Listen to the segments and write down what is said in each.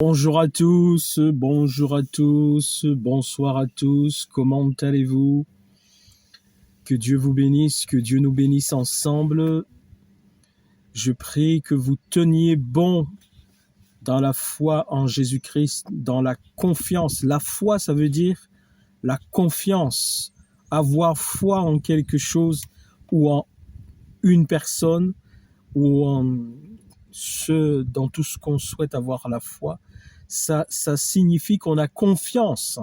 Bonjour à tous, bonsoir à tous, comment allez-vous? Que Dieu vous bénisse, que Dieu nous bénisse ensemble. Je prie que vous teniez bon dans la foi en Jésus-Christ, dans la confiance. La foi, ça veut dire la confiance, avoir foi en quelque chose ou en une personne ou en dans tout ce qu'on souhaite avoir la foi. Ça signifie qu'on a confiance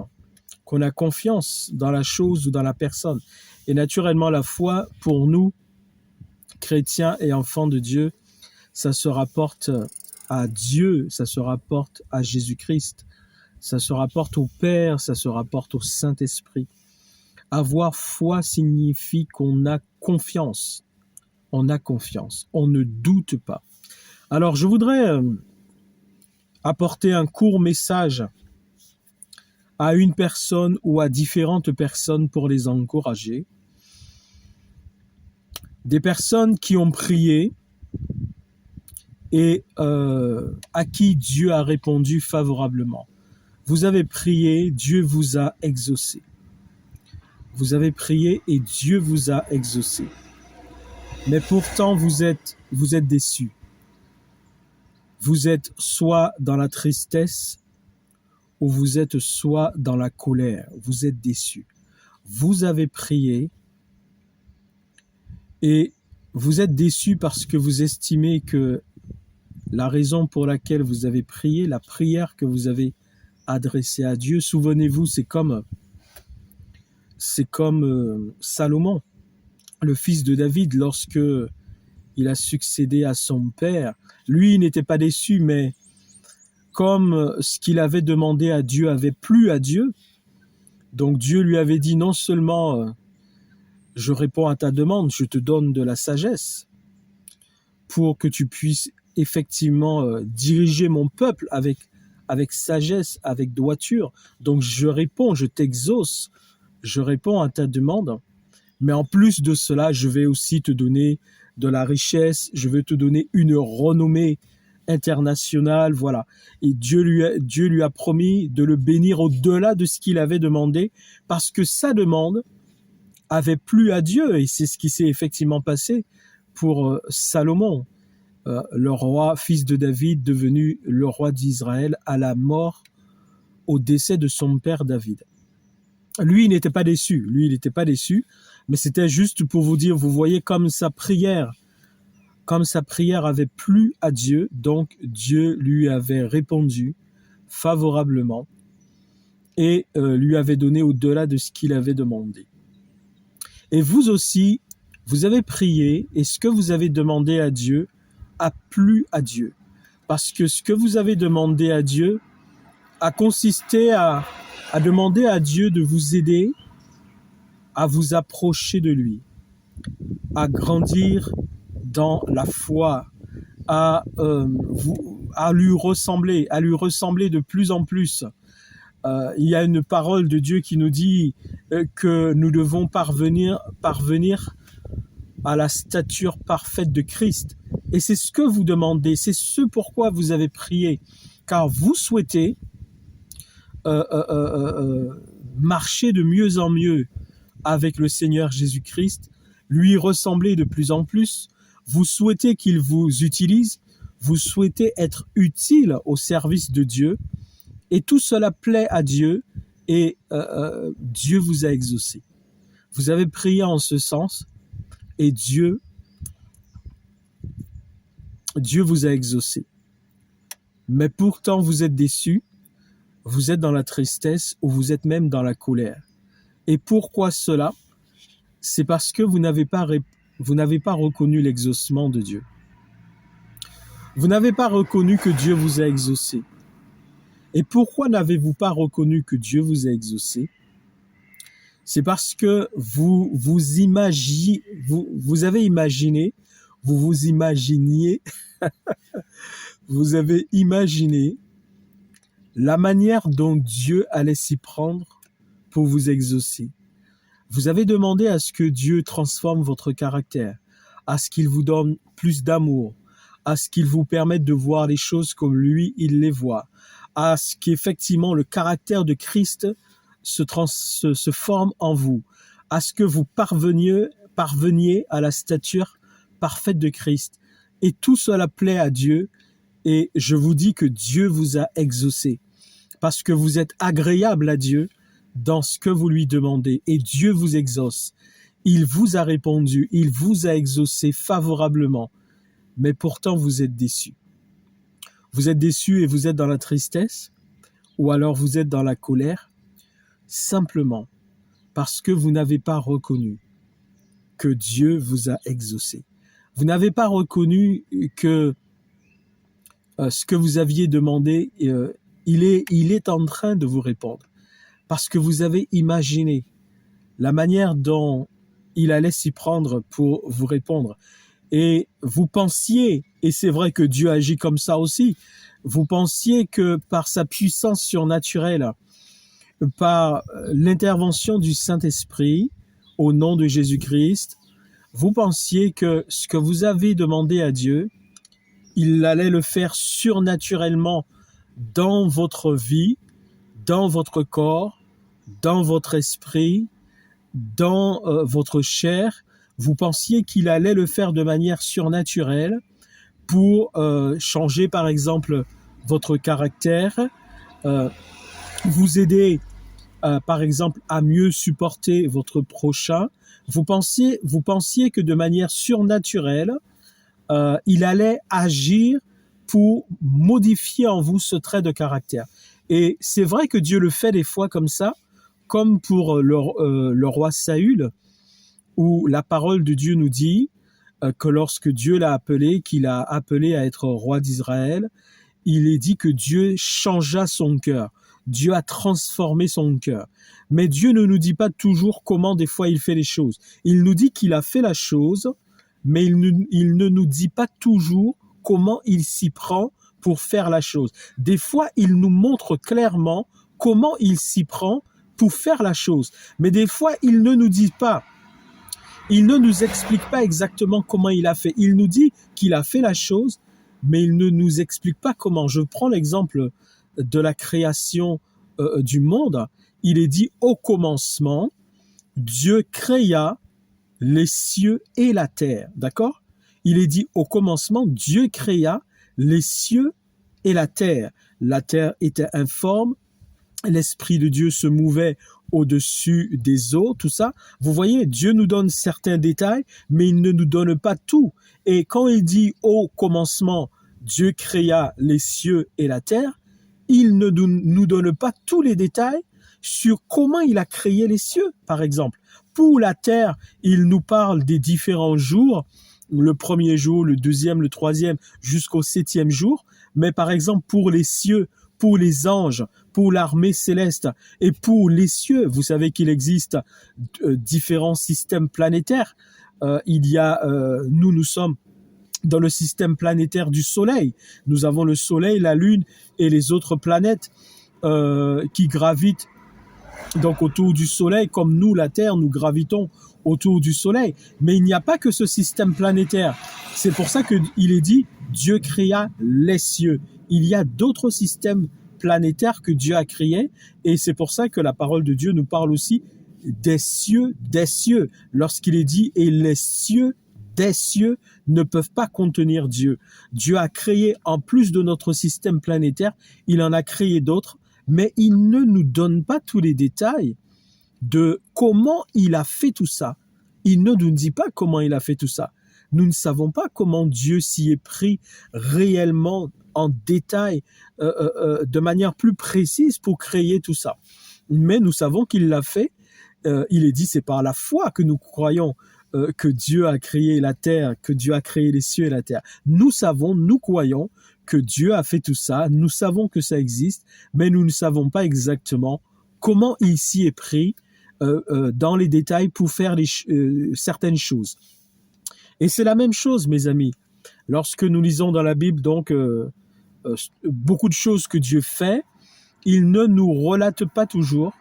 dans la chose ou dans la personne. Et naturellement, la foi, pour nous, chrétiens et enfants de Dieu, ça se rapporte à Dieu, ça se rapporte à Jésus-Christ, ça se rapporte au Père, ça se rapporte au Saint-Esprit. Avoir foi signifie qu'on a confiance. On a confiance, on ne doute pas. Alors, je voudrais apporter un court message à une personne ou à différentes personnes pour les encourager. Des personnes qui ont prié et à qui Dieu a répondu favorablement. Vous avez prié, Dieu vous a exaucé. Vous avez prié et Dieu vous a exaucé. Mais pourtant, vous êtes déçus. Vous êtes soit dans la tristesse ou vous êtes soit dans la colère. Vous êtes déçus. Vous avez prié et vous êtes déçus parce que vous estimez que la raison pour laquelle vous avez prié, la prière que vous avez adressée à Dieu, souvenez-vous, c'est comme Salomon, le fils de David, lorsque il a succédé à son père. Lui, il n'était pas déçu, mais comme ce qu'il avait demandé à Dieu avait plu à Dieu, donc Dieu lui avait dit non seulement je réponds à ta demande, je te donne de la sagesse pour que tu puisses effectivement diriger mon peuple avec sagesse, avec droiture. Donc je réponds, je t'exauce, je réponds à ta demande. Mais en plus de cela, je vais aussi te donner de la richesse, je vais te donner une renommée internationale, voilà. Et Dieu lui a promis de le bénir au-delà de ce qu'il avait demandé, parce que sa demande avait plu à Dieu, et c'est ce qui s'est effectivement passé pour Salomon, le roi, fils de David, devenu le roi d'Israël à la mort, au décès de son père David. Lui, il n'était pas déçu, mais c'était juste pour vous dire, vous voyez comme sa prière avait plu à Dieu, donc Dieu lui avait répondu favorablement et lui avait donné au-delà de ce qu'il avait demandé. Et vous aussi, vous avez prié et ce que vous avez demandé à Dieu a plu à Dieu. Parce que ce que vous avez demandé à Dieu a consisté à demander à Dieu de vous aider à vous approcher de lui, à grandir dans la foi, à lui ressembler de plus en plus. Il y a une parole de Dieu qui nous dit que nous devons parvenir à la stature parfaite de Christ. Et c'est ce que vous demandez, c'est ce pourquoi vous avez prié, car vous souhaitez marcher de mieux en mieux avec le Seigneur Jésus-Christ, lui ressembler de plus en plus. Vous souhaitez qu'il vous utilise, vous souhaitez être utile au service de Dieu, et tout cela plaît à Dieu, et Dieu vous a exaucé. Vous avez prié en ce sens, et Dieu vous a exaucé. Mais pourtant, vous êtes déçus, vous êtes dans la tristesse, ou vous êtes même dans la colère. Et pourquoi cela? C'est parce que vous n'avez pas reconnu l'exaucement de Dieu. Vous n'avez pas reconnu que Dieu vous a exaucé. Et pourquoi n'avez-vous pas reconnu que Dieu vous a exaucé? C'est parce que vous avez imaginé la manière dont Dieu allait s'y prendre pour vous exaucer. Vous avez demandé à ce que Dieu transforme votre caractère, à ce qu'il vous donne plus d'amour, à ce qu'il vous permette de voir les choses comme lui, il les voit, à ce qu'effectivement le caractère de Christ se forme en vous, à ce que vous parveniez à la stature parfaite de Christ. Et tout cela plaît à Dieu, et je vous dis que Dieu vous a exaucé, parce que vous êtes agréable à Dieu dans ce que vous lui demandez, et Dieu vous exauce. Il vous a répondu, il vous a exaucé favorablement, mais pourtant vous êtes déçus. Vous êtes déçus et vous êtes dans la tristesse, ou alors vous êtes dans la colère, simplement parce que vous n'avez pas reconnu que Dieu vous a exaucé. Vous n'avez pas reconnu que ce que vous aviez demandé, il est en train de vous répondre. Parce que vous avez imaginé la manière dont il allait s'y prendre pour vous répondre. Et vous pensiez, et c'est vrai que Dieu agit comme ça aussi, vous pensiez que par sa puissance surnaturelle, par l'intervention du Saint-Esprit, au nom de Jésus-Christ, vous pensiez que ce que vous avez demandé à Dieu, il allait le faire surnaturellement dans votre vie, dans votre corps, dans votre esprit, dans votre chair. Vous pensiez qu'il allait le faire de manière surnaturelle pour changer, par exemple, votre caractère, vous aider, par exemple, à mieux supporter votre prochain. Vous pensiez que de manière surnaturelle, il allait agir pour modifier en vous ce trait de caractère. Et c'est vrai que Dieu le fait des fois comme ça, comme pour le roi Saül, où la parole de Dieu nous dit que lorsque Dieu l'a appelé, qu'il a appelé à être roi d'Israël, il est dit que Dieu changea son cœur. Dieu a transformé son cœur. Mais Dieu ne nous dit pas toujours comment des fois il fait les choses. Il nous dit qu'il a fait la chose, mais il ne nous dit pas toujours comment il s'y prend pour faire la chose. Des fois, il nous montre clairement comment il s'y prend pour faire la chose. Mais des fois, il ne nous dit pas. Il ne nous explique pas exactement comment il a fait. Il nous dit qu'il a fait la chose, mais il ne nous explique pas comment. Je prends l'exemple de la création du monde. Il est dit au commencement, Dieu créa les cieux et la terre. D'accord ? Il est dit au commencement, Dieu créa les cieux et la terre. La terre était informe, l'Esprit de Dieu se mouvait au-dessus des eaux, tout ça. Vous voyez, Dieu nous donne certains détails, mais il ne nous donne pas tout. Et quand il dit au commencement, Dieu créa les cieux et la terre, il ne nous donne pas tous les détails sur comment il a créé les cieux, par exemple. Pour la terre, il nous parle des différents jours, le premier jour, le deuxième, le troisième, jusqu'au 7e jour. Mais par exemple, pour les cieux, pour les anges, pour l'armée céleste et pour les cieux, vous savez qu'il existe différents systèmes planétaires. Nous sommes dans le système planétaire du Soleil. Nous avons le Soleil, la Lune et les autres planètes qui gravitent donc autour du Soleil, comme nous, la Terre, nous gravitons autour du Soleil. Mais il n'y a pas que ce système planétaire. C'est pour ça qu'il est dit, Dieu créa les cieux. Il y a d'autres systèmes planétaires que Dieu a créés, et c'est pour ça que la parole de Dieu nous parle aussi des cieux, lorsqu'il est dit, et les cieux des cieux ne peuvent pas contenir Dieu. Dieu a créé, en plus de notre système planétaire, il en a créé d'autres, mais il ne nous donne pas tous les détails de comment il a fait tout ça. Il ne nous dit pas comment il a fait tout ça. Nous ne savons pas comment Dieu s'y est pris réellement en détail, de manière plus précise pour créer tout ça. Mais nous savons qu'il l'a fait. Il est dit, c'est par la foi que nous croyons que Dieu a créé la terre, que Dieu a créé les cieux et la terre. Nous savons, nous croyons que Dieu a fait tout ça. Nous savons que ça existe, mais nous ne savons pas exactement comment il s'y est pris dans les détails pour faire certaines choses. Et c'est la même chose, mes amis. Lorsque nous lisons dans la Bible, donc, beaucoup de choses que Dieu fait, il ne nous relate pas toujours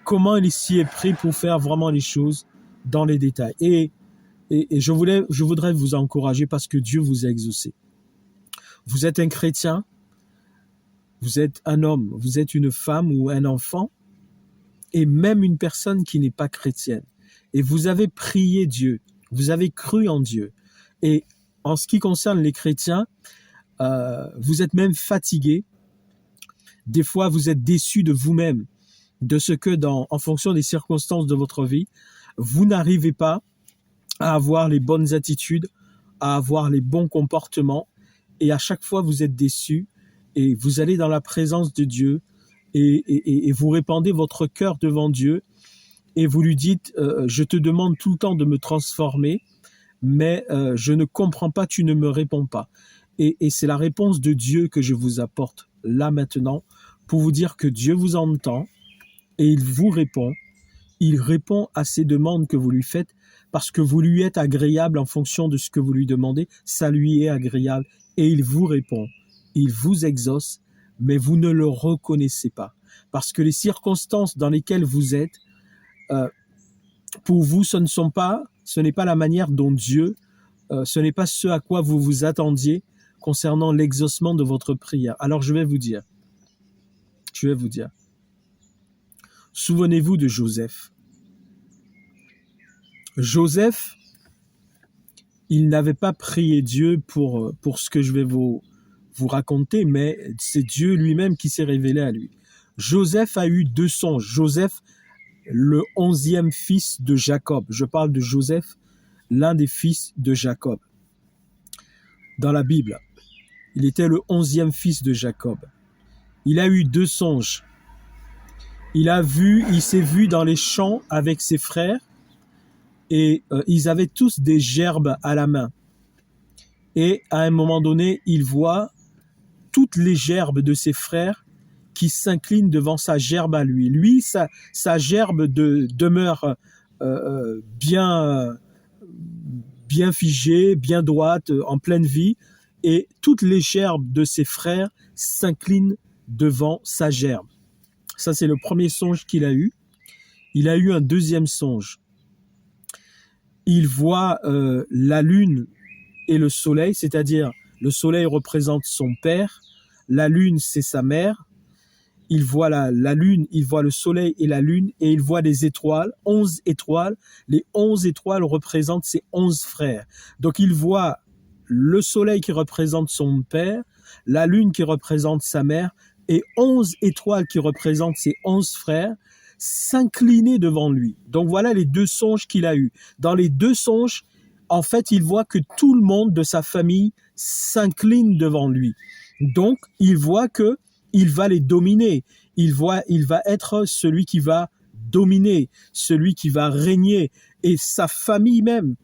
comment il s'y est pris pour faire vraiment les choses dans les détails. Et je voudrais vous encourager parce que Dieu vous a exaucé. Vous êtes un chrétien, Vous êtes un homme, vous êtes une femme ou un enfant, et même une personne qui n'est pas chrétienne. Et vous avez prié Dieu, vous avez cru en Dieu. Et en ce qui concerne les chrétiens, vous êtes même fatigué. Des fois, vous êtes déçu de vous-même, de ce que, en fonction des circonstances de votre vie, vous n'arrivez pas à avoir les bonnes attitudes, à avoir les bons comportements. Et à chaque fois, vous êtes déçu et vous allez dans la présence de Dieu et vous répandez votre cœur devant Dieu et vous lui dites je te demande tout le temps de me transformer, mais je ne comprends pas, tu ne me réponds pas. Et c'est la réponse de Dieu que je vous apporte là maintenant pour vous dire que Dieu vous entend et il vous répond. Il répond à ces demandes que vous lui faites parce que vous lui êtes agréable en fonction de ce que vous lui demandez. Ça lui est agréable et il vous répond. Il vous exauce, mais vous ne le reconnaissez pas. Parce que les circonstances dans lesquelles vous êtes, pour vous, ce n'est pas la manière dont Dieu, ce n'est pas ce à quoi vous vous attendiez concernant l'exaucement de votre prière. Alors je vais vous dire. Souvenez-vous de Joseph. Joseph, il n'avait pas prié Dieu pour ce que je vais vous raconter, mais c'est Dieu lui-même qui s'est révélé à lui. Joseph a eu 2 songes. Joseph, le 11e fils de Jacob. Je parle de Joseph, l'un des fils de Jacob. Dans la Bible, il était le 11e fils de Jacob. Il a eu 2 songes. Il s'est vu dans les champs avec ses frères et ils avaient tous des gerbes à la main. Et à un moment donné, il voit toutes les gerbes de ses frères qui s'inclinent devant sa gerbe à lui. Lui, sa gerbe demeure bien figée, bien droite, en pleine vie, et toutes les gerbes de ses frères s'inclinent devant sa gerbe. Ça, c'est le premier songe qu'il a eu. Il a eu un 2e songe. Il voit la lune et le soleil, c'est-à-dire le soleil représente son père, la lune c'est sa mère. Il voit la lune, il voit le soleil et la lune, et il voit des étoiles, 11 étoiles. Les 11 étoiles représentent ses 11 frères. Donc il voit le soleil qui représente son père, la lune qui représente sa mère, et 11 étoiles qui représentent ses 11 frères, s'incliner devant lui. Donc voilà les 2 songes qu'il a eus. Dans les 2 songes, en fait, il voit que tout le monde de sa famille s'incline devant lui. Donc, il voit que il va les dominer. Il va être celui qui va dominer, celui qui va régner. Et sa famille même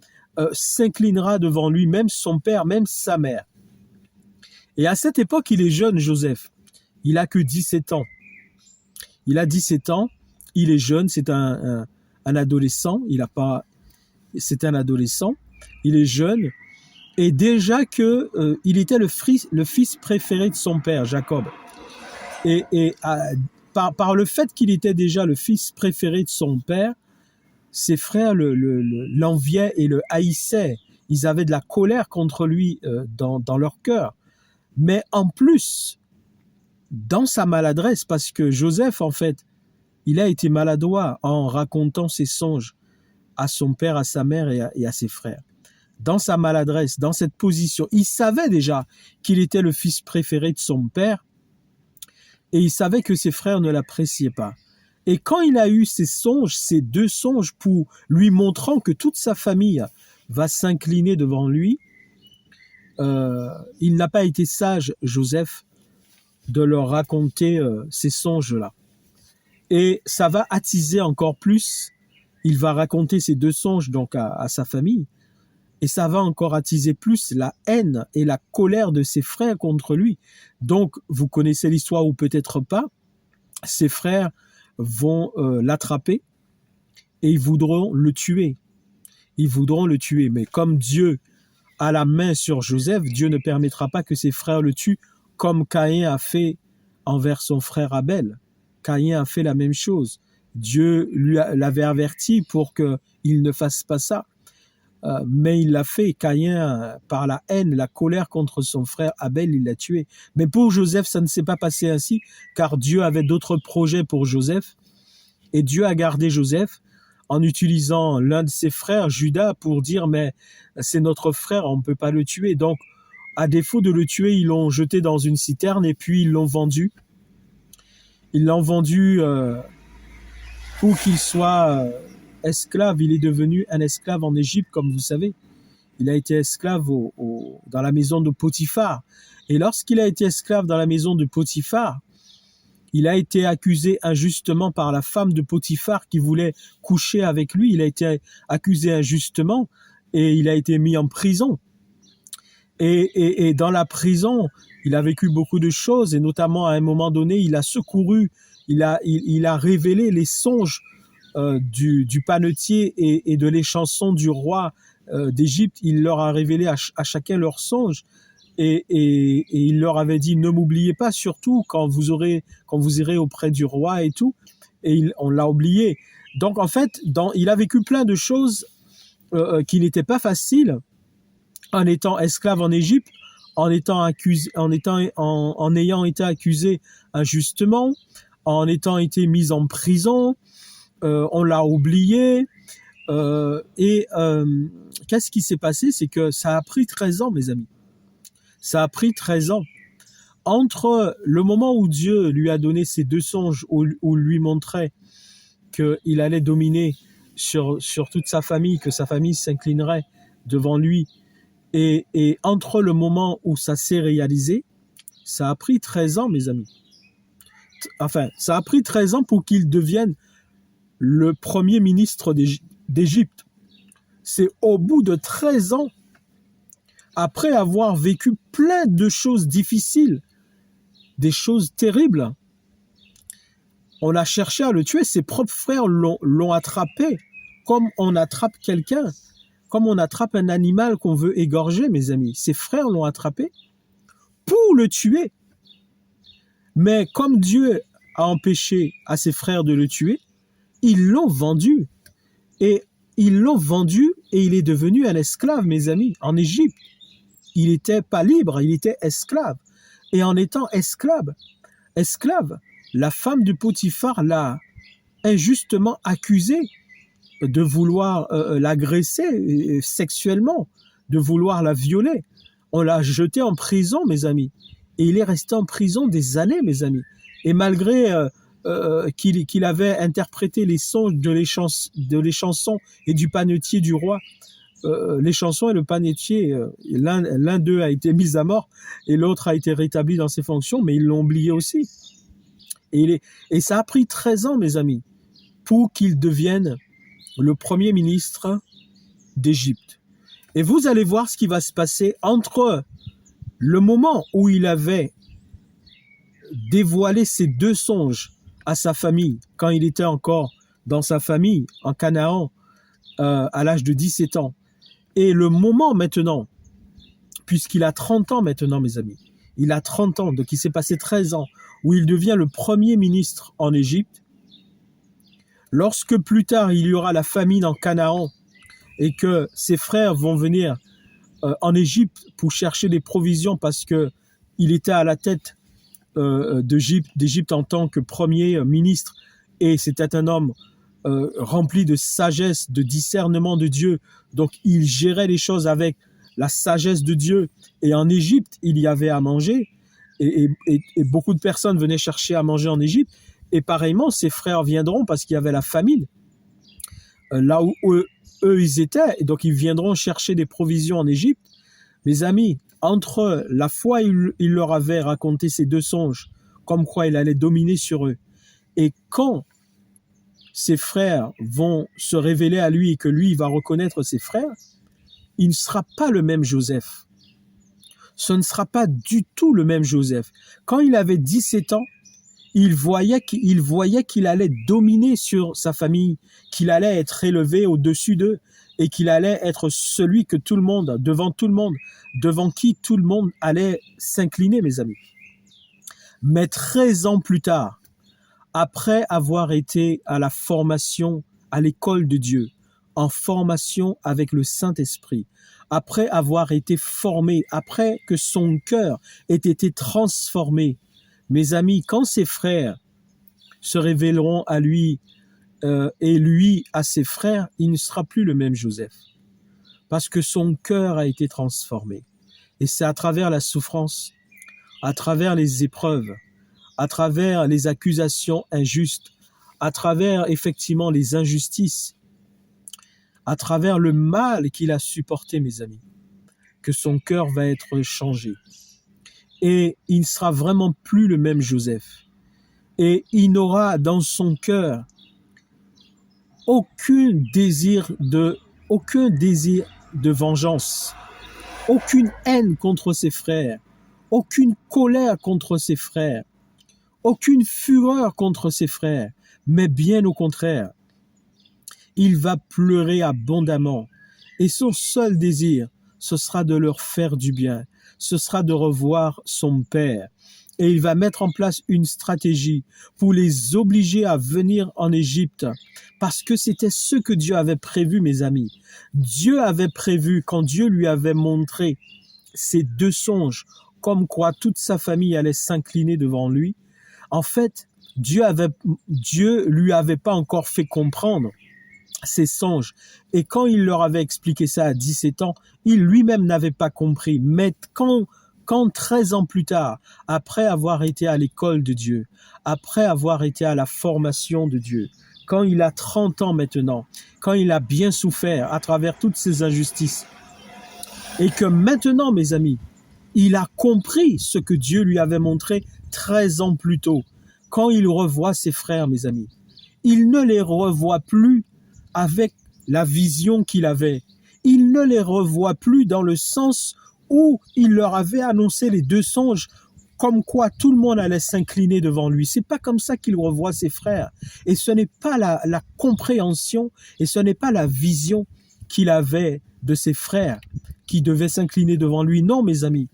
s'inclinera devant lui, même son père, même sa mère. Et à cette époque, il est jeune, Joseph. Il a que 17 ans. Il a 17 ans, il est jeune, c'est un adolescent. C'est un adolescent, il est jeune. Et déjà il était le fils préféré de son père, Jacob. Et par le fait qu'il était déjà le fils préféré de son père, ses frères l'enviaient et le haïssaient. Ils avaient de la colère contre lui dans leur cœur. Mais en plus, dans sa maladresse, parce que Joseph, en fait, il a été maladroit en racontant ses songes à son père, à sa mère et à ses frères. Dans sa maladresse, dans cette position, il savait déjà qu'il était le fils préféré de son père et il savait que ses frères ne l'appréciaient pas. Et quand il a eu ces 2 songes pour lui montrant que toute sa famille va s'incliner devant lui, il n'a pas été sage, Joseph, de leur raconter ces songes-là. Et ça va attiser encore plus, il va raconter ces 2 songes donc à sa famille, et ça va encore attiser plus la haine et la colère de ses frères contre lui. Donc, vous connaissez l'histoire ou peut-être pas, ses frères vont l'attraper et ils voudront le tuer. Mais comme Dieu a la main sur Joseph, Dieu ne permettra pas que ses frères le tuent comme Caïn a fait envers son frère Abel. Caïn a fait la même chose. Dieu l'avait averti pour qu'il ne fasse pas ça. mais il l'a fait. Caïn, par la haine, la colère contre son frère Abel, il l'a tué. Mais pour Joseph, ça ne s'est pas passé ainsi, car Dieu avait d'autres projets pour Joseph, et Dieu a gardé Joseph en utilisant l'un de ses frères, Judas, pour dire, mais c'est notre frère, on ne peut pas le tuer. Donc, à défaut de le tuer, ils l'ont jeté dans une citerne et puis ils l'ont vendu. Ils l'ont vendu pour qu'il soit esclave. Il est devenu un esclave en Égypte, comme vous savez. Il a été esclave dans la maison de Potiphar. Et lorsqu'il a été esclave dans la maison de Potiphar, il a été accusé injustement par la femme de Potiphar qui voulait coucher avec lui. Il a été accusé injustement et il a été mis en prison. Et dans la prison, il a vécu beaucoup de choses et notamment à un moment donné, il a secouru, il a révélé les songes du panetier et de l'échanson du roi d'Égypte. Il leur a révélé à chacun leurs songes. Et il leur avait dit, ne m'oubliez pas, surtout quand vous irez auprès du roi et tout. Et on l'a oublié. Donc en fait, il a vécu plein de choses qui n'étaient pas faciles en étant esclave en Égypte, en ayant été accusé injustement, en étant été mis en prison. On l'a oublié. Qu'est-ce qui s'est passé? C'est que ça a pris 13 ans, mes amis. Ça a pris 13 ans. Entre le moment où Dieu lui a donné ces deux songes, où lui montrait qu'il allait dominer sur toute sa famille, que sa famille s'inclinerait devant lui, et entre le moment où ça s'est réalisé, ça a pris 13 ans, mes amis. Enfin, ça a pris 13 ans pour qu'il devienne le premier ministre d'Égypte. C'est au bout de 13 ans, après avoir vécu plein de choses difficiles, des choses terribles, on a cherché à le tuer. Ses propres frères l'ont attrapé, comme on attrape quelqu'un, comme on attrape un animal qu'on veut égorger, mes amis. Ses frères l'ont attrapé pour le tuer. Mais comme Dieu a empêché à ses frères de le tuer, ils l'ont vendu. Et il est devenu un esclave, mes amis, en Égypte. Il n'était pas libre, il était esclave. Et en étant esclave, la femme de Potiphar l'a injustement accusé de vouloir l'agresser sexuellement, de vouloir la violer. On l'a jeté en prison, mes amis. Et il est resté en prison des années, mes amis. Et malgré qu'il avait interprété les songes de l'échanson et du panetier du roi, les chansons et le panetier, l'un d'eux a été mis à mort et l'autre a été rétabli dans ses fonctions, mais ils l'ont oublié aussi. Et ça a pris 13 ans, mes amis, pour qu'il devienne le premier ministre d'Égypte. Et vous allez voir ce qui va se passer entre le moment où il avait dévoilé ces deux songes à sa famille, quand il était encore dans sa famille, en Canaan, à l'âge de 17 ans, et le moment maintenant, puisqu'il a 30 ans maintenant, mes amis, il a 30 ans, donc il s'est passé 13 ans, où il devient le premier ministre en Égypte. Lorsque plus tard, il y aura la famine en Canaan, et que ses frères vont venir en Égypte pour chercher des provisions, parce qu'il était à la tête d'Égypte en tant que premier ministre, et c'était un homme rempli de sagesse, de discernement de Dieu. Donc, il gérait les choses avec la sagesse de Dieu. Et en Égypte, il y avait à manger. Et beaucoup de personnes venaient chercher à manger en Égypte. Et pareillement, ses frères viendront parce qu'il y avait la famine. Là où eux, ils étaient. Et donc, ils viendront chercher des provisions en Égypte. Mes amis, entre la fois où il leur avait raconté ces deux songes, comme quoi il allait dominer sur eux, et quand ses frères vont se révéler à lui et que lui, il va reconnaître ses frères, il ne sera pas le même Joseph. Ce ne sera pas du tout le même Joseph. Quand il avait 17 ans, il voyait qu'il allait dominer sur sa famille, qu'il allait être élevé au-dessus d'eux et qu'il allait être celui que tout le monde, devant qui tout le monde allait s'incliner, mes amis. Mais 13 ans plus tard, après avoir été à la formation à l'école de Dieu, en formation avec le Saint-Esprit, après avoir été formé, après que son cœur ait été transformé, mes amis, quand ses frères se révéleront à lui et lui à ses frères, il ne sera plus le même Joseph, parce que son cœur a été transformé. Et c'est à travers la souffrance, à travers les épreuves, à travers les accusations injustes, à travers effectivement les injustices, à travers le mal qu'il a supporté, mes amis, que son cœur va être changé. Et il ne sera vraiment plus le même Joseph. Et il n'aura dans son cœur aucun désir de vengeance, aucune haine contre ses frères, aucune colère contre ses frères, aucune fureur contre ses frères, mais bien au contraire, il va pleurer abondamment. Et son seul désir, ce sera de leur faire du bien, ce sera de revoir son père. Et il va mettre en place une stratégie pour les obliger à venir en Égypte, parce que c'était ce que Dieu avait prévu, mes amis. Dieu avait prévu, quand Dieu lui avait montré ces deux songes, comme quoi toute sa famille allait s'incliner devant lui. En fait, Dieu lui avait pas encore fait comprendre ces songes. Et quand il leur avait expliqué ça à 17 ans, il lui-même n'avait pas compris. Mais quand 13 ans plus tard, après avoir été à l'école de Dieu, après avoir été à la formation de Dieu, quand il a 30 ans maintenant, quand il a bien souffert à travers toutes ces injustices, et que maintenant, mes amis, il a compris ce que Dieu lui avait montré 13 ans plus tôt, quand il revoit ses frères, mes amis, il ne les revoit plus avec la vision qu'il avait. Il ne les revoit plus dans le sens où il leur avait annoncé les deux songes, comme quoi tout le monde allait s'incliner devant lui. C'est pas comme ça qu'il revoit ses frères. Et ce n'est pas la compréhension et ce n'est pas la vision qu'il avait de ses frères qui devaient s'incliner devant lui. Non, mes amis.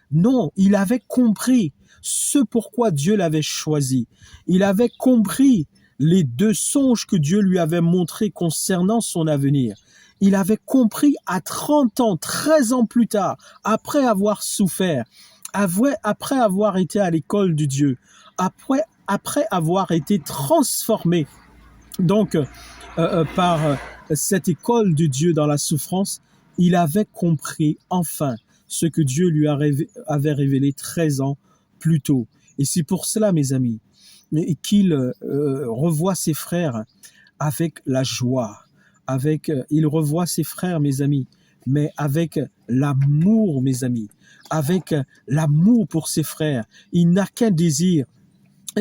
Non, il avait compris ce pourquoi Dieu l'avait choisi. Il avait compris les deux songes que Dieu lui avait montrés concernant son avenir. Il avait compris à 30 ans, 13 ans plus tard, après avoir souffert, après avoir été à l'école de Dieu, après avoir été transformé donc par cette école de Dieu dans la souffrance, il avait compris enfin ce que Dieu lui avait révélé 13 ans plus tôt. Et c'est pour cela, mes amis, qu'il revoit ses frères avec la joie, il revoit ses frères, mes amis, mais avec l'amour, mes amis, avec l'amour pour ses frères. Il n'a qu'un désir,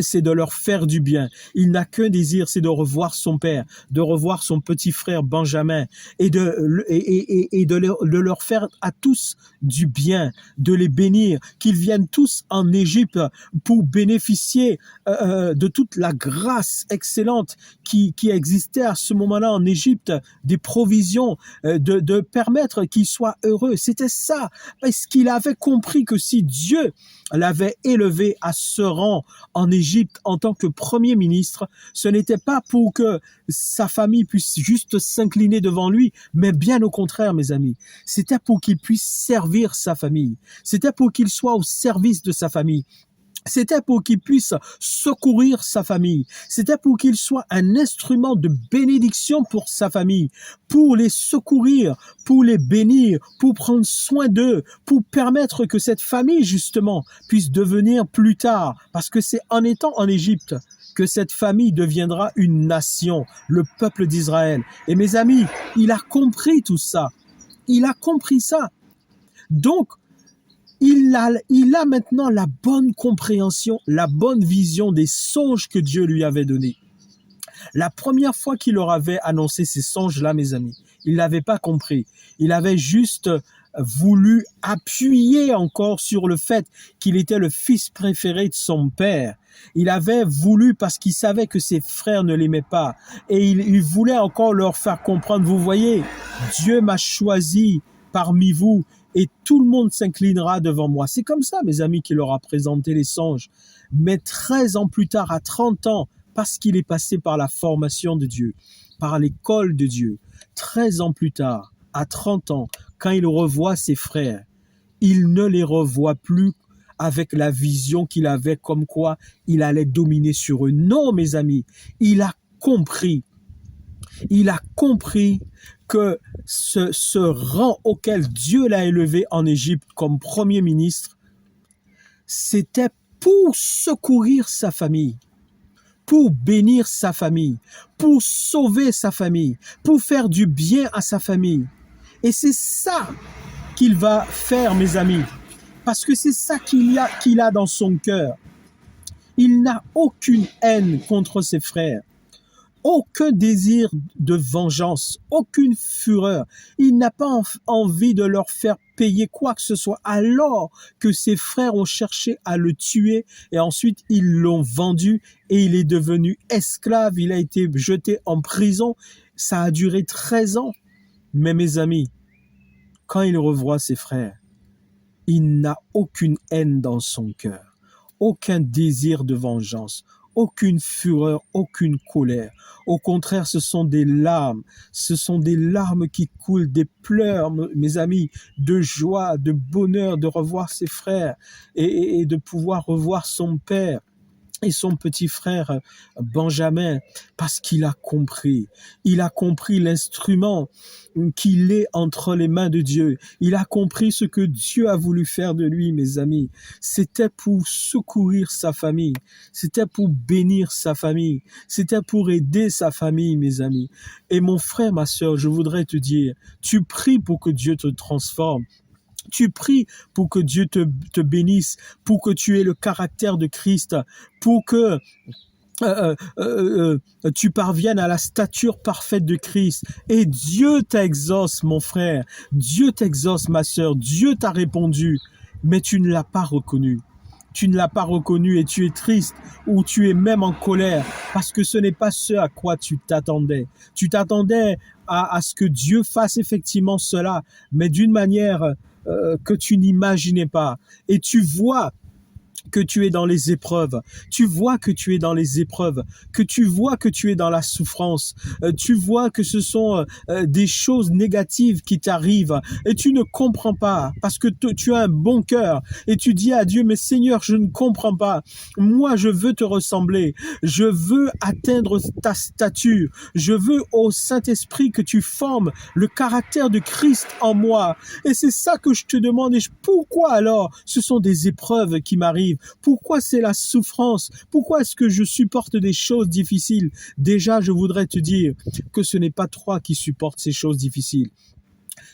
c'est de leur faire du bien. Il n'a qu'un désir, c'est de revoir son père, de revoir son petit frère Benjamin et de leur faire à tous du bien, de les bénir, qu'ils viennent tous en Égypte pour bénéficier de toute la grâce excellente qui existait à ce moment-là en Égypte, des provisions, de permettre qu'ils soient heureux. C'était ça, parce qu'il avait compris que si Dieu l'avait élevé à ce rang en Égypte en tant que premier ministre, ce n'était pas pour que sa famille puisse juste s'incliner devant lui, mais bien au contraire, mes amis. C'était pour qu'il puisse servir sa famille. C'était pour qu'il soit au service de sa famille. C'était pour qu'il puisse secourir sa famille. C'était pour qu'il soit un instrument de bénédiction pour sa famille, pour les secourir, pour les bénir, pour prendre soin d'eux, pour permettre que cette famille, justement, puisse devenir plus tard, parce que c'est en étant en Égypte que cette famille deviendra une nation, le peuple d'Israël. Et mes amis, il a compris tout ça. Il a compris ça. Donc, il a maintenant la bonne compréhension, la bonne vision des songes que Dieu lui avait donnés. La première fois qu'il leur avait annoncé ces songes-là, mes amis, il l'avait pas compris. Il avait juste voulu appuyer encore sur le fait qu'il était le fils préféré de son père. Il avait voulu, parce qu'il savait que ses frères ne l'aimaient pas, et il voulait encore leur faire comprendre, vous voyez, Dieu m'a choisi parmi vous, et tout le monde s'inclinera devant moi. C'est comme ça, mes amis, qu'il leur a présenté les songes. Mais 13 ans plus tard, à 30 ans, parce qu'il est passé par la formation de Dieu, par l'école de Dieu, 13 ans plus tard, à 30 ans, quand il revoit ses frères, il ne les revoit plus avec la vision qu'il avait comme quoi il allait dominer sur eux. Non, mes amis, il a compris que ce rang auquel Dieu l'a élevé en Égypte comme premier ministre, c'était pour secourir sa famille, pour bénir sa famille, pour sauver sa famille, pour faire du bien à sa famille. Et c'est ça qu'il va faire, mes amis, parce que c'est ça qu'il a dans son cœur. Il n'a aucune haine contre ses frères, aucun désir de vengeance, aucune fureur. Il n'a pas envie de leur faire payer quoi que ce soit, alors que ses frères ont cherché à le tuer et ensuite ils l'ont vendu et il est devenu esclave, il a été jeté en prison. Ça a duré 13 ans. Mais mes amis, quand il revoit ses frères, il n'a aucune haine dans son cœur, aucun désir de vengeance, aucune fureur, aucune colère. Au contraire, ce sont des larmes qui coulent, des pleurs, mes amis, de joie, de bonheur de revoir ses frères et de pouvoir revoir son père et son petit frère Benjamin, parce qu'il a compris l'instrument qu'il est entre les mains de Dieu. Il a compris ce que Dieu a voulu faire de lui, mes amis. C'était pour secourir sa famille, c'était pour bénir sa famille, c'était pour aider sa famille, mes amis. Et mon frère, ma sœur, je voudrais te dire, tu pries pour que Dieu te transforme. Tu pries pour que Dieu te bénisse, pour que tu aies le caractère de Christ, pour que tu parviennes à la stature parfaite de Christ. Et Dieu t'exauce, mon frère. Dieu t'exauce, ma sœur. Dieu t'a répondu, mais tu ne l'as pas reconnu. Tu ne l'as pas reconnu et tu es triste ou tu es même en colère parce que ce n'est pas ce à quoi tu t'attendais. Tu t'attendais à ce que Dieu fasse effectivement cela, mais d'une manière que tu n'imaginais pas. Et tu vois que tu es dans les épreuves, tu vois que tu es dans les épreuves, que tu vois que tu es dans la souffrance, tu vois que ce sont des choses négatives qui t'arrivent et tu ne comprends pas parce que tu as un bon cœur et tu dis à Dieu, mais Seigneur, je ne comprends pas, moi je veux te ressembler, je veux atteindre ta stature, je veux au Saint-Esprit que tu formes le caractère de Christ en moi et c'est ça que je te demande. Et pourquoi alors ce sont des épreuves qui m'arrivent? Pourquoi c'est la souffrance? Pourquoi est-ce que je supporte des choses difficiles? Déjà, je voudrais te dire que ce n'est pas toi qui supportes ces choses difficiles.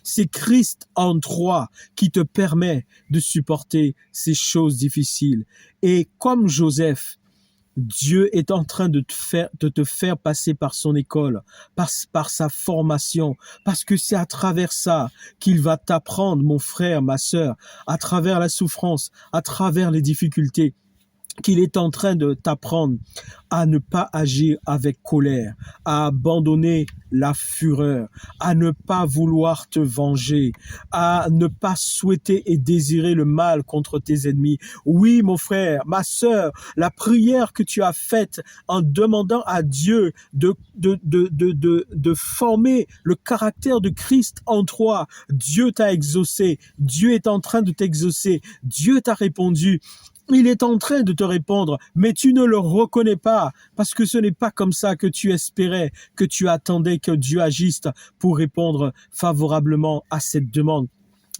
C'est Christ en toi qui te permet de supporter ces choses difficiles. Et comme Joseph, Dieu est en train de te faire passer par son école, par sa formation, parce que c'est à travers ça qu'il va t'apprendre, mon frère, ma sœur, à travers la souffrance, à travers les difficultés, qu'il est en train de t'apprendre à ne pas agir avec colère, à abandonner la fureur, à ne pas vouloir te venger, à ne pas souhaiter et désirer le mal contre tes ennemis. Oui, mon frère, ma sœur, la prière que tu as faite en demandant à Dieu de former le caractère de Christ en toi, Dieu t'a exaucé, Dieu est en train de t'exaucer, Dieu t'a répondu. Il est en train de te répondre, mais tu ne le reconnais pas, parce que ce n'est pas comme ça que tu espérais, que tu attendais que Dieu agisse pour répondre favorablement à cette demande.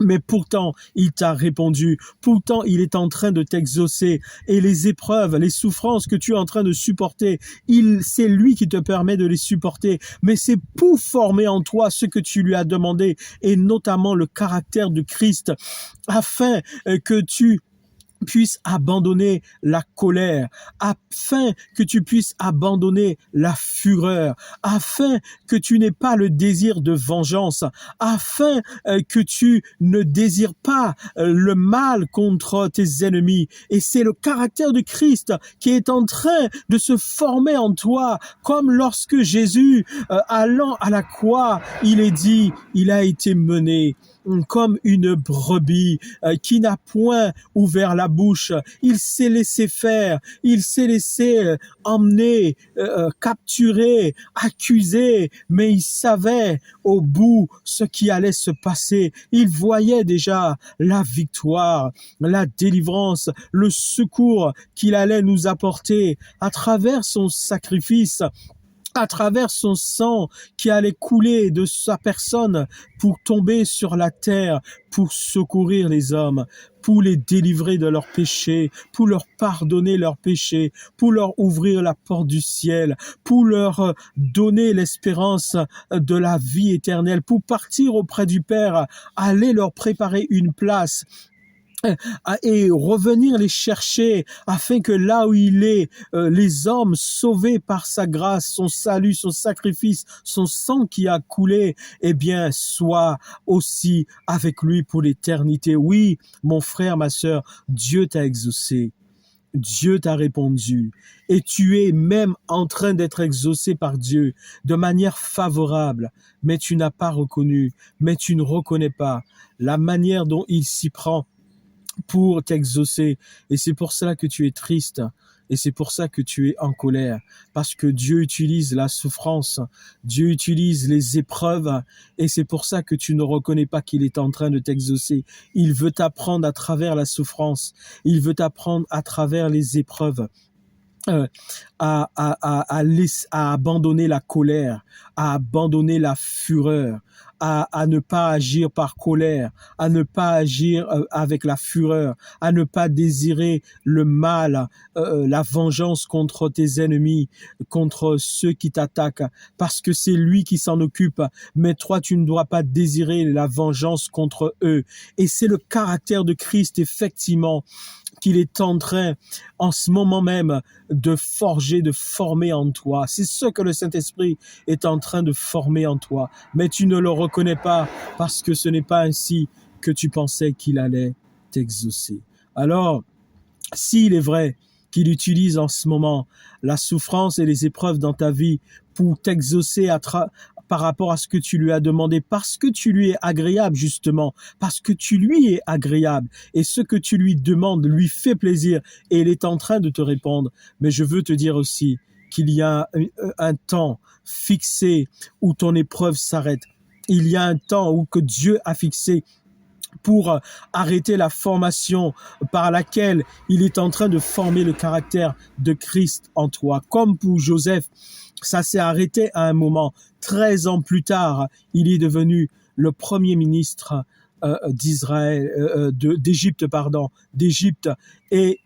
Mais pourtant, il t'a répondu. Pourtant, il est en train de t'exaucer. Et les épreuves, les souffrances que tu es en train de supporter, c'est lui qui te permet de les supporter. Mais c'est pour former en toi ce que tu lui as demandé, et notamment le caractère de Christ, afin que tu puisses abandonner la colère, afin que tu puisses abandonner la fureur, afin que tu n'aies pas le désir de vengeance, afin que tu ne désires pas le mal contre tes ennemis. Et c'est le caractère de Christ qui est en train de se former en toi, comme lorsque Jésus, allant à la croix, il est dit, il a été mené comme une brebis qui n'a point ouvert la bouche. Il s'est laissé faire, il s'est laissé emmener, capturer, accuser, mais il savait au bout ce qui allait se passer. Il voyait déjà la victoire, la délivrance, le secours qu'il allait nous apporter à travers son sacrifice, à travers son sang qui allait couler de sa personne pour tomber sur la terre, pour secourir les hommes, pour les délivrer de leurs péchés, pour leur pardonner leurs péchés, pour leur ouvrir la porte du ciel, pour leur donner l'espérance de la vie éternelle, pour partir auprès du Père, aller leur préparer une place et revenir les chercher afin que là où il est, les hommes sauvés par sa grâce, son salut, son sacrifice, son sang qui a coulé, eh bien, soient aussi avec lui pour l'éternité. Oui, mon frère, ma sœur, Dieu t'a exaucé. Dieu t'a répondu et tu es même en train d'être exaucé par Dieu de manière favorable, mais tu n'as pas reconnu, mais tu ne reconnais pas la manière dont il s'y prend pour t'exaucer. Et c'est pour cela que tu es triste. Et c'est pour ça que tu es en colère. Parce que Dieu utilise la souffrance. Dieu utilise les épreuves. Et c'est pour ça que tu ne reconnais pas qu'il est en train de t'exaucer. Il veut t'apprendre à travers la souffrance. Il veut t'apprendre à travers les épreuves. À abandonner la colère, à abandonner la fureur, à ne pas agir par colère, à ne pas agir avec la fureur, à ne pas désirer le mal, la vengeance contre tes ennemis, contre ceux qui t'attaquent, parce que c'est lui qui s'en occupe, mais toi tu ne dois pas désirer la vengeance contre eux. Et c'est le caractère de Christ, effectivement, qu'il est en train, en ce moment même, de forger, de former en toi. C'est ce que le Saint-Esprit est en train de former en toi. Mais tu ne le reconnais pas parce que ce n'est pas ainsi que tu pensais qu'il allait t'exaucer. Alors, s'il est vrai qu'il utilise en ce moment la souffrance et les épreuves dans ta vie pour t'exaucer par rapport à ce que tu lui as demandé, parce que tu lui es agréable justement, parce que tu lui es agréable et ce que tu lui demandes lui fait plaisir et il est en train de te répondre. Mais je veux te dire aussi qu'il y a un temps fixé où ton épreuve s'arrête. Il y a un temps où que Dieu a fixé pour arrêter la formation par laquelle il est en train de former le caractère de Christ en toi. Comme pour Joseph, ça s'est arrêté à un moment. 13 ans plus tard, il est devenu le premier ministre d'Égypte, et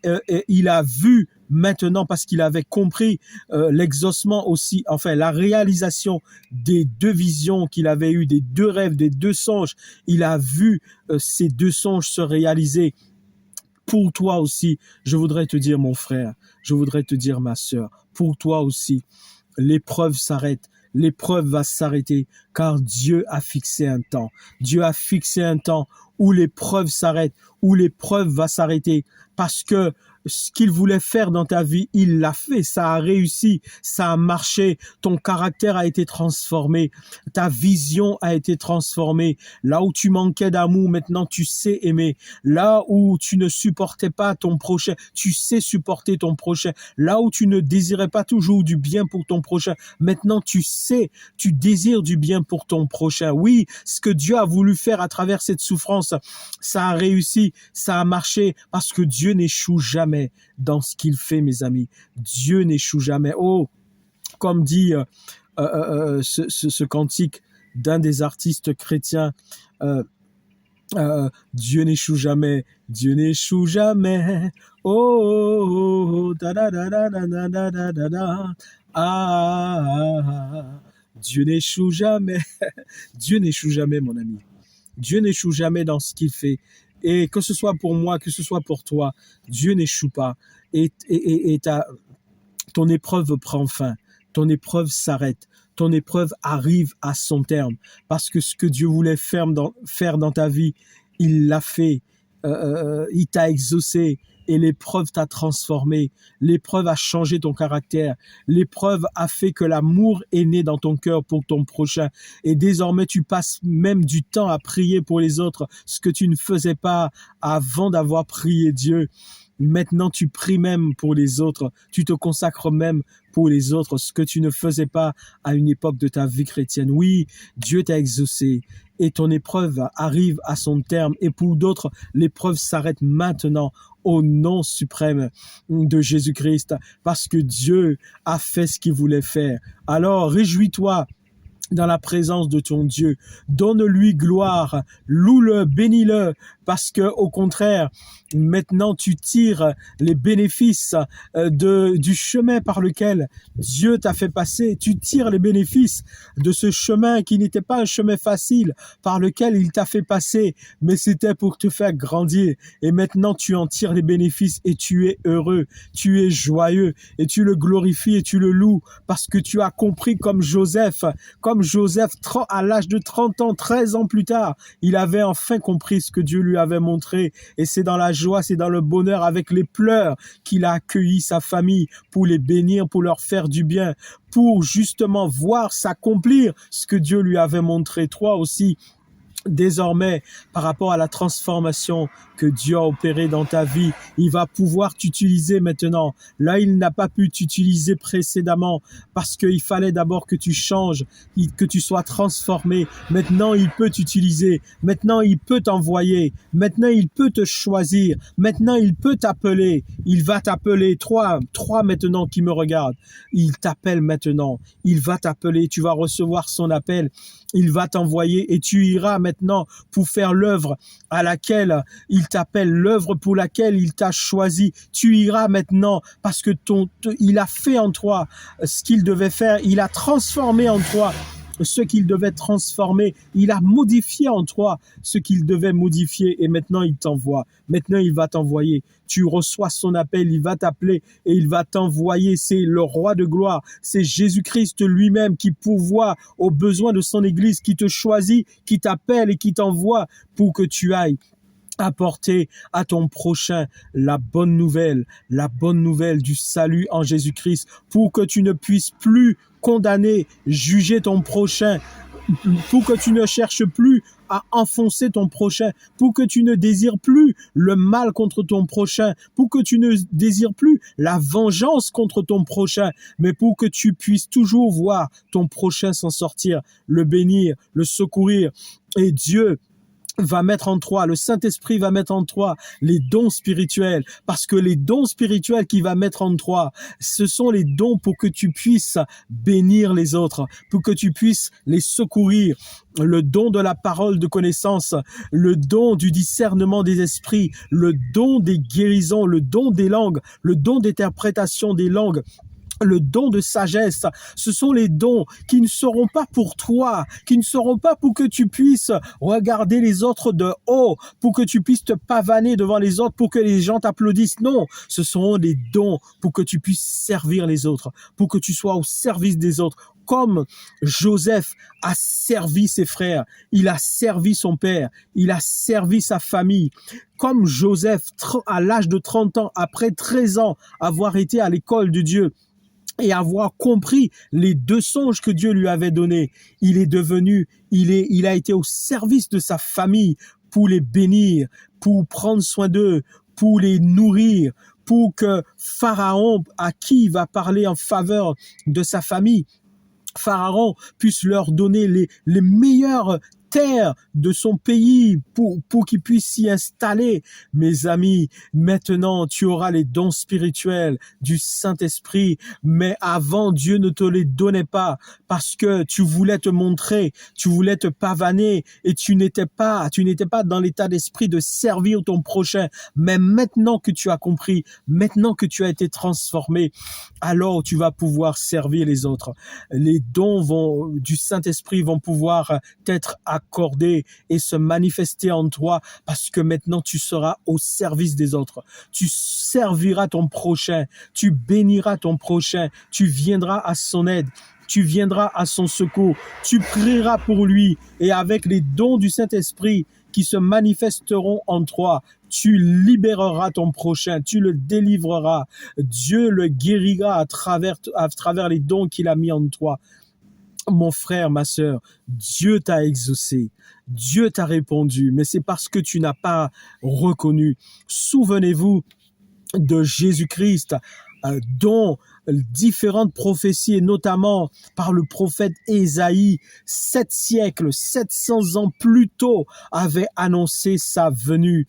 il a vu maintenant, parce qu'il avait compris l'exaucement aussi, enfin la réalisation des 2 visions qu'il avait eues, des 2 rêves, des 2 songes, il a vu ces 2 songes se réaliser. Pour toi aussi, je voudrais te dire, mon frère, je voudrais te dire, ma sœur, pour toi aussi, l'épreuve s'arrête. L'épreuve va s'arrêter car Dieu a fixé un temps. Dieu a fixé un temps où l'épreuve s'arrête, où l'épreuve va s'arrêter parce que ce qu'il voulait faire dans ta vie, il l'a fait, ça a réussi, ça a marché, ton caractère a été transformé, ta vision a été transformée. Là où tu manquais d'amour, maintenant tu sais aimer. Là où tu ne supportais pas ton prochain, tu sais supporter ton prochain. Là où tu ne désirais pas toujours du bien pour ton prochain, maintenant tu sais, tu désires du bien pour ton prochain. Oui, ce que Dieu a voulu faire à travers cette souffrance, ça a réussi, ça a marché, parce que Dieu n'échoue jamais dans ce qu'il fait, mes amis. Dieu n'échoue jamais. Oh, comme dit ce cantique d'un des artistes chrétiens, Dieu n'échoue jamais, Dieu n'échoue jamais. Oh, da da da da da da da da da. Ah, Dieu n'échoue jamais. Dieu n'échoue jamais, mon ami. Dieu n'échoue jamais dans ce qu'il fait. Et que ce soit pour moi, que ce soit pour toi, Dieu n'échoue pas. Et ton épreuve prend fin. Ton épreuve s'arrête. Ton épreuve arrive à son terme. Parce que ce que Dieu voulait faire dans ta vie, il l'a fait. Il t'a exaucé. et l'épreuve t'a transformé. L'épreuve a changé ton caractère. L'épreuve a fait que l'amour est né dans ton cœur pour ton prochain. Et désormais, tu passes même du temps à prier pour les autres, ce que tu ne faisais pas avant d'avoir prié Dieu. Maintenant, tu pries même pour les autres. Tu te consacres même pour les autres, ce que tu ne faisais pas à une époque de ta vie chrétienne. Oui, Dieu t'a exaucé et ton épreuve arrive à son terme. Et pour d'autres, l'épreuve s'arrête maintenant au nom suprême de Jésus-Christ parce que Dieu a fait ce qu'il voulait faire. Alors, réjouis-toi dans la présence de ton Dieu. Donne-lui gloire, loue-le, bénis-le, parce que au contraire, maintenant tu tires les bénéfices du chemin par lequel Dieu t'a fait passer. Tu tires les bénéfices de ce chemin qui n'était pas un chemin facile par lequel il t'a fait passer, mais c'était pour te faire grandir. Et maintenant tu en tires les bénéfices et tu es heureux, tu es joyeux et tu le glorifies et tu le loues parce que tu as compris comme Joseph, à l'âge de 30 ans, 13 ans plus tard, il avait enfin compris ce que Dieu lui avait montré. Et c'est dans la joie, c'est dans le bonheur, avec les pleurs, qu'il a accueilli sa famille pour les bénir, pour leur faire du bien, pour justement voir s'accomplir ce que Dieu lui avait montré. Toi aussi, désormais, par rapport à la transformation que Dieu a opérée dans ta vie, il va pouvoir t'utiliser maintenant. Là, il n'a pas pu t'utiliser précédemment parce qu'il fallait d'abord que tu changes, que tu sois transformé. Maintenant, il peut t'utiliser. Maintenant, il peut t'envoyer. Maintenant, il peut te choisir. Maintenant, il peut t'appeler. Il va t'appeler. Trois maintenant qui me regardent. Il t'appelle maintenant. Il va t'appeler. Tu vas recevoir son appel. Il va t'envoyer et tu iras maintenant pour faire l'œuvre à laquelle il t'appelle, l'œuvre pour laquelle il t'a choisi. Tu iras maintenant parce que il a fait en toi ce qu'il devait faire. Il a transformé en toi ce qu'il devait transformer. Il a modifié en toi ce qu'il devait modifier et maintenant il t'envoie. Maintenant il va t'envoyer. Tu reçois son appel, il va t'appeler et il va t'envoyer. C'est le roi de gloire. C'est Jésus-Christ lui-même qui pourvoit aux besoins de son église, qui te choisit, qui t'appelle et qui t'envoie pour que tu ailles apporter à ton prochain la bonne nouvelle du salut en Jésus-Christ, pour que tu ne puisses plus condamner, juger ton prochain, pour que tu ne cherches plus à enfoncer ton prochain, pour que tu ne désires plus le mal contre ton prochain, pour que tu ne désires plus la vengeance contre ton prochain, mais pour que tu puisses toujours voir ton prochain s'en sortir, le bénir, le secourir. Et Dieu va mettre en toi, le Saint-Esprit va mettre en toi les dons spirituels, parce que les dons spirituels qu'il va mettre en toi, ce sont les dons pour que tu puisses bénir les autres, pour que tu puisses les secourir. Le don de la parole de connaissance, le don du discernement des esprits, le don des guérisons, le don des langues, le don d'interprétation des langues, le don de sagesse. Ce sont les dons qui ne seront pas pour toi, qui ne seront pas pour que tu puisses regarder les autres de haut, pour que tu puisses te pavaner devant les autres, pour que les gens t'applaudissent. Non, ce seront des dons pour que tu puisses servir les autres, pour que tu sois au service des autres. Comme Joseph a servi ses frères, il a servi son père, il a servi sa famille. Comme Joseph, à l'âge de 30 ans, après 13 ans, avoir été à l'école de Dieu, et avoir compris les 2 songes que Dieu lui avait donnés, il a été au service de sa famille pour les bénir, pour prendre soin d'eux, pour les nourrir, pour que Pharaon, à qui il va parler en faveur de sa famille, Pharaon puisse leur donner les meilleures terres de son pays pour qu'ils puissent s'y installer. Mes amis, maintenant tu auras les dons spirituels du Saint-Esprit, mais avant Dieu ne te les donnait pas parce que tu voulais te montrer, tu voulais te pavaner et tu n'étais pas dans l'état d'esprit de servir ton prochain. Mais maintenant que tu as compris, maintenant que tu as été transformé, alors tu vas pouvoir servir les autres. Les dons du Saint-Esprit vont pouvoir t'être accordés et se manifester en toi parce que maintenant tu seras au service des autres. Tu serviras ton prochain, tu béniras ton prochain, tu viendras à son aide. tu viendras à son secours, tu prieras pour lui et avec les dons du Saint-Esprit qui se manifesteront en toi, tu libéreras ton prochain, tu le délivreras. Dieu le guérira à travers les dons qu'il a mis en toi. Mon frère, ma sœur, Dieu t'a exaucé, Dieu t'a répondu, mais c'est parce que tu n'as pas reconnu. Souvenez-vous de Jésus-Christ, dont différentes prophéties, et notamment par le prophète Ésaïe, 7 siècles, 700 ans plus tôt, avait annoncé sa venue.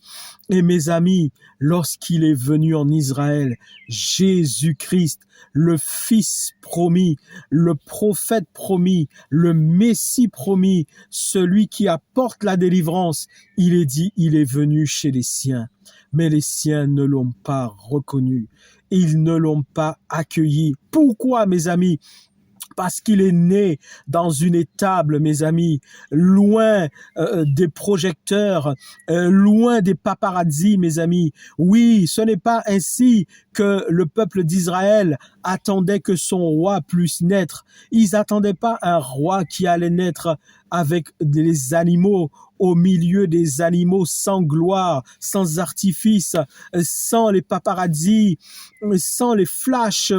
Et mes amis, lorsqu'il est venu en Israël, Jésus-Christ, le Fils promis, le prophète promis, le Messie promis, celui qui apporte la délivrance, il est dit, il est venu chez les siens. Mais les siens ne l'ont pas reconnu. Ils ne l'ont pas accueilli. Pourquoi, mes amis? Parce qu'il est né dans une étable, mes amis, loin des projecteurs, loin des paparazzis, mes amis. Oui, ce n'est pas ainsi que le peuple d'Israël attendait que son roi puisse naître. Ils n'attendaient pas un roi qui allait naître avec des animaux, au milieu des animaux, sans gloire, sans artifice, sans les paparazzis, sans les flashs,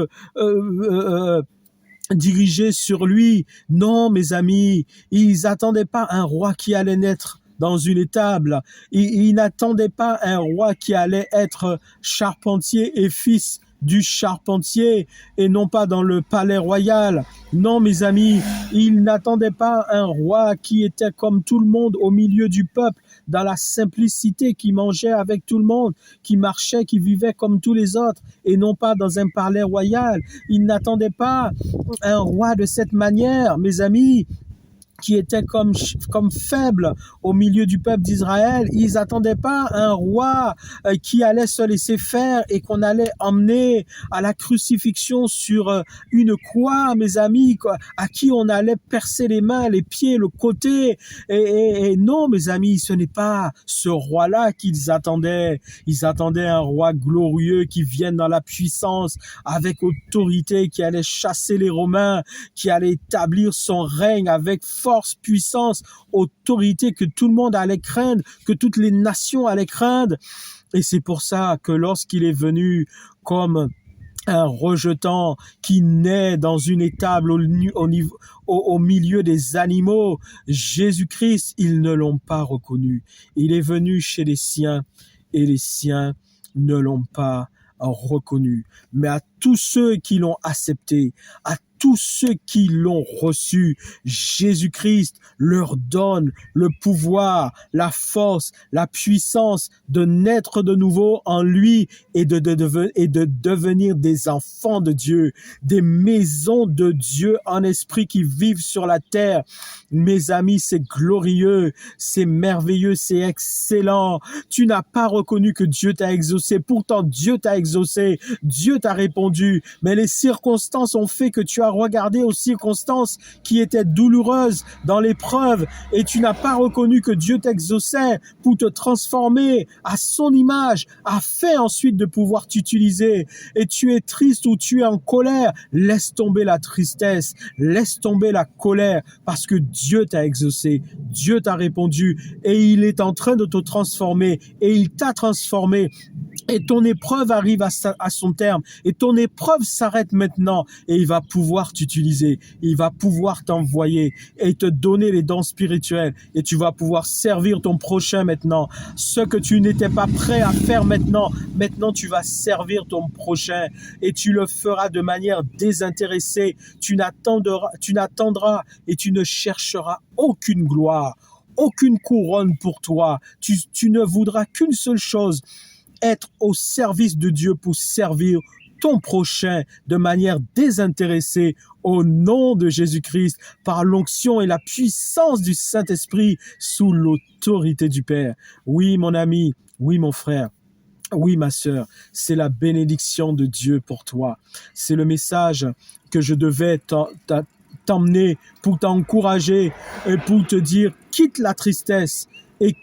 dirigés sur lui. Non, mes amis, ils n'attendaient pas un roi qui allait naître dans une étable. Ils n'attendaient pas un roi qui allait être charpentier et fils du charpentier et non pas dans le palais royal. Non, mes amis, ils n'attendaient pas un roi qui était comme tout le monde au milieu du peuple, dans la simplicité, qui mangeait avec tout le monde, qui marchait, qui vivait comme tous les autres et non pas dans un palais royal. Ils n'attendaient pas un roi de cette manière, mes amis, qui était comme faible au milieu du peuple d'Israël. Ils n'attendaient pas un roi qui allait se laisser faire et qu'on allait emmener à la crucifixion sur une croix, mes amis, à qui on allait percer les mains, les pieds, le côté. Et non, mes amis, ce n'est pas ce roi-là qu'ils attendaient. Ils attendaient un roi glorieux qui vienne dans la puissance, avec autorité, qui allait chasser les Romains, qui allait établir son règne avec force, puissance, autorité, que tout le monde allait craindre, que toutes les nations allaient craindre. Et c'est pour ça que lorsqu'il est venu comme un rejetant qui naît dans une étable au milieu des animaux, Jésus-Christ, ils ne l'ont pas reconnu. Il est venu chez les siens et les siens ne l'ont pas reconnu. Mais à tous ceux qui l'ont accepté, à tous ceux qui l'ont reçu, Jésus-Christ leur donne le pouvoir, la force, la puissance de naître de nouveau en lui et de devenir des enfants de Dieu, des maisons de Dieu en esprit qui vivent sur la terre. Mes amis, c'est glorieux, c'est merveilleux, c'est excellent. Tu n'as pas reconnu que Dieu t'a exaucé. Pourtant, Dieu t'a exaucé, Dieu t'a répondu, mais les circonstances ont fait que tu as regardé aux circonstances qui étaient douloureuses dans l'épreuve et tu n'as pas reconnu que Dieu t'exauçait pour te transformer à son image afin ensuite de pouvoir t'utiliser. Et tu es triste ou tu es en colère, laisse tomber la tristesse, laisse tomber la colère parce que Dieu t'a exaucé, Dieu t'a répondu et il est en train de te transformer et il t'a transformé. Et ton épreuve arrive à son terme. Et ton épreuve s'arrête maintenant. Et il va pouvoir t'utiliser. Il va pouvoir t'envoyer et te donner les dons spirituels. Et tu vas pouvoir servir ton prochain maintenant. Ce que tu n'étais pas prêt à faire maintenant, maintenant tu vas servir ton prochain. Et tu le feras de manière désintéressée. Tu n'attendras et tu ne chercheras aucune gloire, aucune couronne pour toi. Tu ne voudras qu'une seule chose, être au service de Dieu pour servir ton prochain de manière désintéressée au nom de Jésus-Christ, par l'onction et la puissance du Saint-Esprit sous l'autorité du Père. Oui, mon ami, oui, mon frère. Oui, ma sœur, c'est la bénédiction de Dieu pour toi. C'est le message que je devais t'emmener pour t'encourager et pour te dire, quitte la tristesse et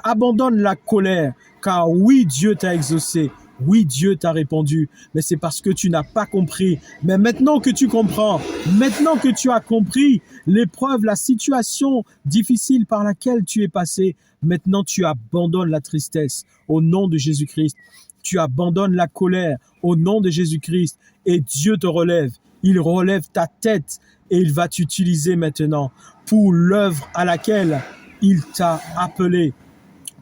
abandonne la colère, car oui, Dieu t'a exaucé. Oui, Dieu t'a répondu, mais c'est parce que tu n'as pas compris. Mais maintenant que tu comprends, maintenant que tu as compris l'épreuve, la situation difficile par laquelle tu es passé, maintenant tu abandonnes la tristesse au nom de Jésus-Christ. Tu abandonnes la colère au nom de Jésus-Christ et Dieu te relève. Il relève ta tête et il va t'utiliser maintenant pour l'œuvre à laquelle il t'a appelé.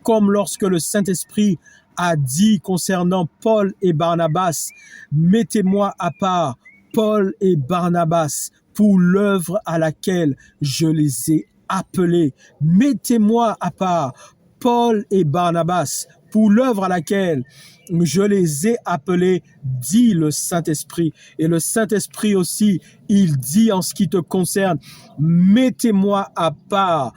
Comme lorsque le Saint-Esprit a dit concernant Paul et Barnabas, mettez-moi à part Paul et Barnabas pour l'œuvre à laquelle je les ai appelés. Mettez-moi à part Paul et Barnabas pour l'œuvre à laquelle je les ai appelés, dit le Saint-Esprit. Et le Saint-Esprit aussi, il dit en ce qui te concerne, mettez-moi à part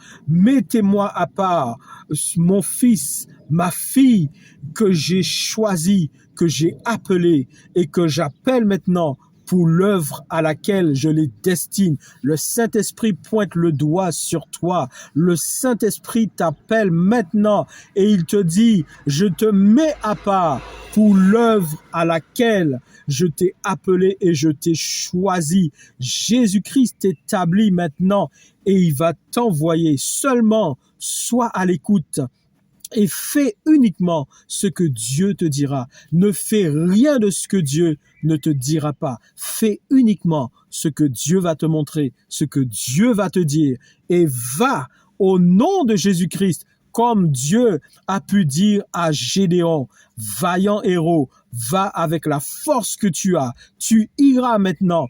mon fils, ma fille que j'ai choisi, que j'ai appelé et que j'appelle maintenant pour l'œuvre à laquelle je les destine. Le Saint-Esprit pointe le doigt sur toi. Le Saint-Esprit t'appelle maintenant et il te dit, je te mets à part pour l'œuvre à laquelle je t'ai appelé et je t'ai choisi. Jésus-Christ t'établit maintenant et il va t'envoyer. Seulement, sois à l'écoute. Et fais uniquement ce que Dieu te dira. Ne fais rien de ce que Dieu ne te dira pas. Fais uniquement ce que Dieu va te montrer, ce que Dieu va te dire. Et va au nom de Jésus-Christ, comme Dieu a pu dire à Gédéon, vaillant héros, va avec la force que tu as. Tu iras maintenant.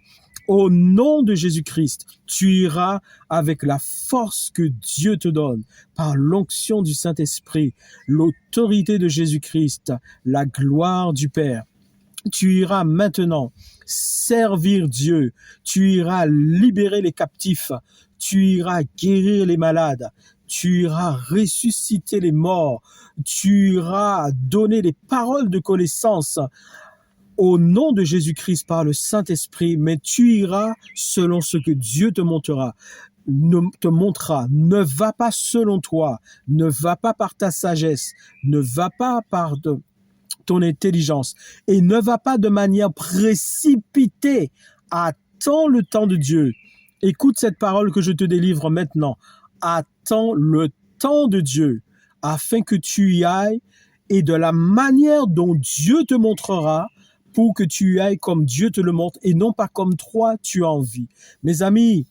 Au nom de Jésus-Christ, tu iras avec la force que Dieu te donne, par l'onction du Saint-Esprit, l'autorité de Jésus-Christ, la gloire du Père. Tu iras maintenant servir Dieu, tu iras libérer les captifs, tu iras guérir les malades, tu iras ressusciter les morts, tu iras donner des paroles de connaissance au nom de Jésus-Christ par le Saint-Esprit, mais tu iras selon ce que Dieu te montrera. Ne va pas selon toi, ne va pas par ta sagesse, ne va pas par ton intelligence et ne va pas de manière précipitée. Attends le temps de Dieu. Écoute cette parole que je te délivre maintenant. Attends le temps de Dieu afin que tu y ailles et de la manière dont Dieu te montrera pour que tu y ailles comme Dieu te le montre et non pas comme toi tu as envie. Mes amis,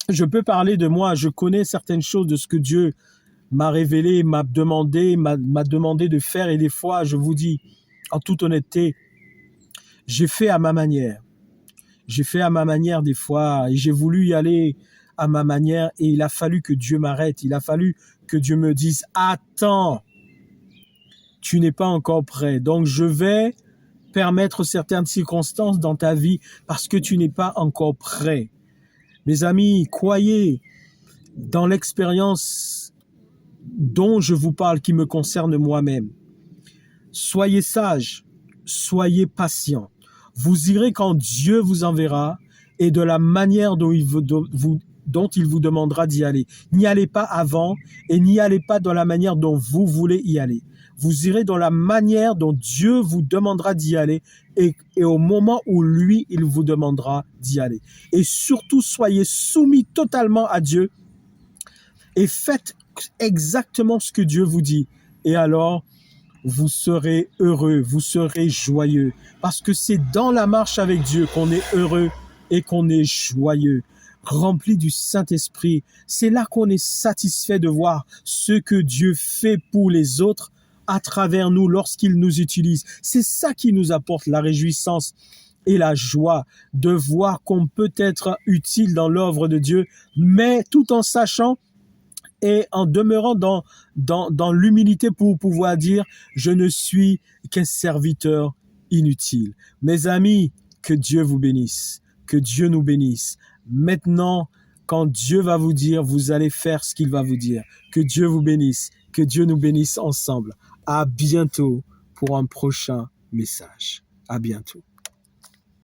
je peux parler de moi, je connais certaines choses de ce que Dieu m'a révélé, m'a demandé de faire et des fois, je vous dis, en toute honnêteté, j'ai fait à ma manière. J'ai fait à ma manière des fois et j'ai voulu y aller à ma manière et il a fallu que Dieu m'arrête. Il a fallu que Dieu me dise, attends, tu n'es pas encore prêt. Donc, je vais permettre certaines circonstances dans ta vie parce que tu n'es pas encore prêt. Mes amis, croyez dans l'expérience dont je vous parle qui me concerne moi-même. Soyez sages, soyez patients. Vous irez quand Dieu vous enverra et de la manière dont il vous demandera d'y aller. N'y allez pas avant et n'y allez pas dans la manière dont vous voulez y aller. Vous irez dans la manière dont Dieu vous demandera d'y aller et au moment où lui, il vous demandera d'y aller. Et surtout, soyez soumis totalement à Dieu et faites exactement ce que Dieu vous dit. Et alors, vous serez heureux, vous serez joyeux. Parce que c'est dans la marche avec Dieu qu'on est heureux et qu'on est joyeux, rempli du Saint-Esprit. C'est là qu'on est satisfait de voir ce que Dieu fait pour les autres à travers nous lorsqu'il nous utilise. C'est ça qui nous apporte la réjouissance et la joie de voir qu'on peut être utile dans l'œuvre de Dieu, mais tout en sachant et en demeurant dans l'humilité pour pouvoir dire « Je ne suis qu'un serviteur inutile ». Mes amis, que Dieu vous bénisse, que Dieu nous bénisse. Maintenant, quand Dieu va vous dire, vous allez faire ce qu'il va vous dire. Que Dieu vous bénisse, que Dieu nous bénisse ensemble. À bientôt pour un prochain message. À bientôt.